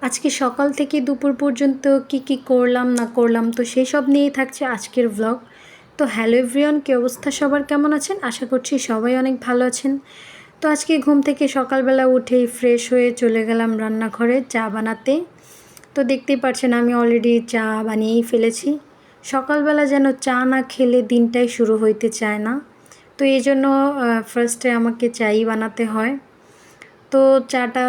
আজকে সকাল থেকে দুপুর পর্যন্ত কি করলাম না করলাম তো সেই সব নিয়েই থাকছে আজকের ব্লগ। তো হ্যালো এভরিওয়ান, কী অবস্থা সবার, কেমন আছেন? আশা করছি সবাই অনেক ভালো আছেন। তো আজকে ঘুম থেকে সকালবেলা উঠেই ফ্রেশ হয়ে চলে গেলাম রান্নাঘরে চা বানাতে। তো দেখতেই পাচ্ছেন আমি অলরেডি চা বানিয়েই ফেলেছি। সকালবেলা যেন চা না খেলে দিনটাই শুরু হইতে চায় না, তো এই জন্য ফার্স্টে আমাকে চাই বানাতে হয়। তো চাটা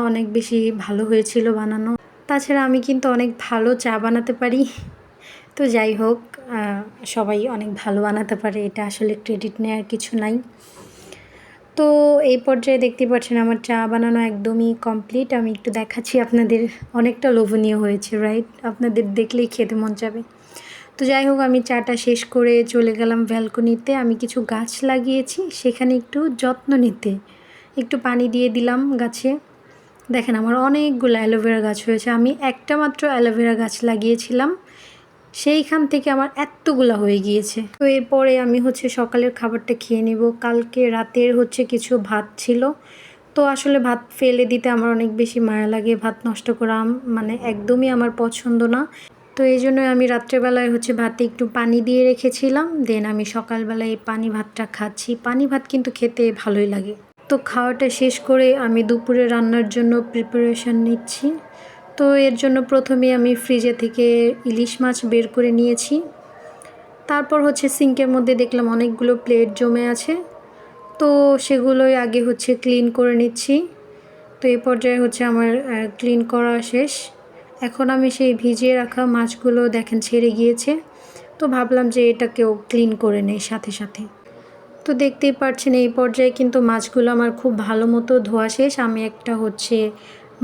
অনেক বেশি ভালো হয়েছিল বানানো। তাছাড়া আমি কিন্তু অনেক ভালো চা বানাতে পারি। তো যাই হোক, সবাই অনেক ভালো বানাতে পারে, এটা আসলে ক্রেডিট নেওয়ার কিছু নাই। তো এই পর্যায়ে দেখতে পাচ্ছেন আমার চা বানানো একদমই কমপ্লিট। আমি একটু দেখাচ্ছি আপনাদের, অনেকটা লোভনীয় হয়েছে রাইট? আপনাদের দেখলেই খেতে মন যাবে। তো যাই হোক, আমি চাটা শেষ করে চলে গেলাম ব্যালকনিতে। আমি কিছু গাছ লাগিয়েছি, সেখানে একটু যত্ন নিতে একটু পানি দিয়ে দিলাম গাছে। দেখেন আমার অনেকগুলো অ্যালোভেরা গাছ হয়েছে। আমি একটা মাত্র অ্যালোভেরা গাছ লাগিয়েছিলাম, সেইখান থেকে আমার এতগুলো হয়ে গিয়েছে। তো এরপরে আমি সকালের খাবারটা খেয়ে নেব। কালকে রাতের কিছু ভাত ছিল, তো আসলে ভাত ফেলে দিতে আমার অনেক বেশি মায়া লাগে। ভাত নষ্ট করা মানে একদমই আমার পছন্দ না। তো এই জন্যই আমি রাত্রেবেলায় ভাতে একটু পানি দিয়ে রেখেছিলাম, দেন আমি সকালবেলায় এই পানি ভাতটা খাচ্ছি। পানি ভাত কিন্তু খেতে ভালোই লাগে। তো খাওয়াটা শেষ করে আমি দুপুরে রান্নার জন্য প্রিপারেশন নিচ্ছি। তো এর জন্য প্রথমে আমি ফ্রিজে থেকে ইলিশ মাছ বের করে নিয়েছি। তারপর সিঙ্কের মধ্যে দেখলাম অনেকগুলো প্লেট জমে আছে, তো সেগুলোই আগে ক্লিন করে নিচ্ছি। তো এই পর্যায়ে আমার ক্লিন করা শেষ। এখন আমি সেই ভিজিয়ে রাখা মাছগুলো দেখেন ছেড়ে গিয়েছে, তো ভাবলাম যে এটাকেও ক্লিন করে নেই সাথে সাথে। তো দেখতেই পাচ্ছেন এই পর্যায়ে কিন্তু মাছগুলো আমার খুব ভালো মতো ধোয়া শেষ। আমি একটা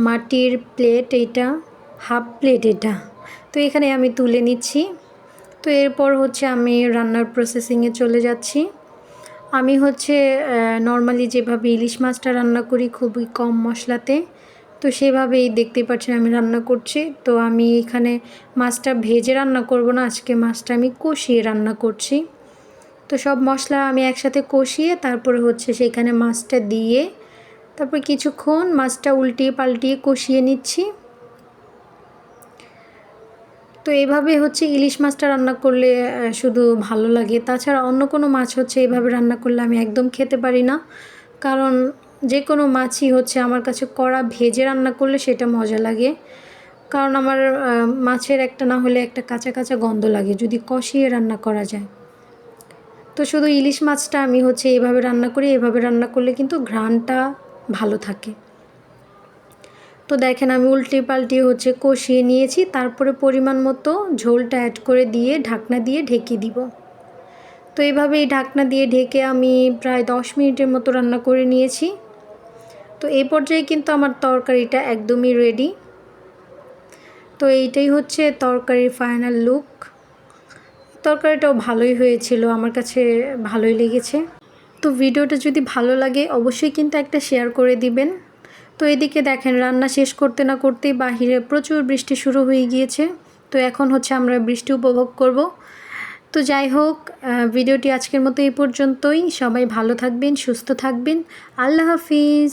মাটির প্লেট, এইটা হাফ প্লেট এটা, তো এখানে আমি তুলে নিচ্ছি। তো এরপর আমি রান্নার প্রসেসিংয়ে চলে যাচ্ছি। আমি নর্মালি যেভাবে ইলিশ মাছটা রান্না করি খুবই কম মশলাতে, তো সেভাবেই দেখতেই পাচ্ছেন আমি রান্না করছি। তো আমি এখানে মাছটা ভেজে রান্না করব না, আজকে মাছটা আমি কষিয়ে রান্না করছি। তো সব মশলা আমি একসাথে কষিয়ে তারপরে সেখানে মাছটা দিয়ে তারপর কিছুক্ষণ মাছটা উল্টিয়ে পাল্টিয়ে কষিয়ে নিচ্ছি। তো এইভাবে ইলিশ মাছটা রান্না করলে শুধু ভালো লাগে। তাছাড়া অন্য কোনো মাছ এইভাবে রান্না করলে আমি একদম খেতে পারি না, কারণ যে কোনো মাছই আমার কাছে কড়া ভেজে রান্না করলে সেটা মজা লাগে। কারণ আমার মাছের একটা না হলে একটা কাঁচা কাঁচা গন্ধ লাগে যদি কষিয়ে রান্না করা যায়। তো শুধু ইলিশ মাছটা আমি এইভাবে রান্না করি, এভাবে রান্না করলে কিন্তু ঘ্রাণটা ভালো থাকে। তো দেখেন আমি উল্টে পাল্টে কষিয়ে নিয়েছি, তারপরে পরিমাণ মতো ঝোলটা অ্যাড করে দিয়ে ঢাকনা দিয়ে ঢেকে দিব। তো এইভাবেই ঢাকনা দিয়ে ঢেকে আমি প্রায় 10 মিনিটের মতো রান্না করে নিয়েছি। তো এই পর্যায়ে কিন্তু আমার তরকারিটা একদমই রেডি। তো এইটাই তরকারির ফাইনাল লুক। তরকারিটাও ভালোই হয়েছিল, আমার কাছে ভালোই লেগেছে। তো ভিডিওটা যদি ভালো লাগে অবশ্যই কিন্তু একটা শেয়ার করে দিবেন। তো এদিকে দেখেন রান্না শেষ করতে না করতেই বাহিরে প্রচুর বৃষ্টি শুরু হয়ে গিয়েছে। তো এখন আমরা বৃষ্টি উপভোগ করব। তো যাই হোক, ভিডিওটি আজকের মতো এই পর্যন্তই। সবাই ভালো থাকবেন, সুস্থ থাকবেন। আল্লাহ হাফিজ।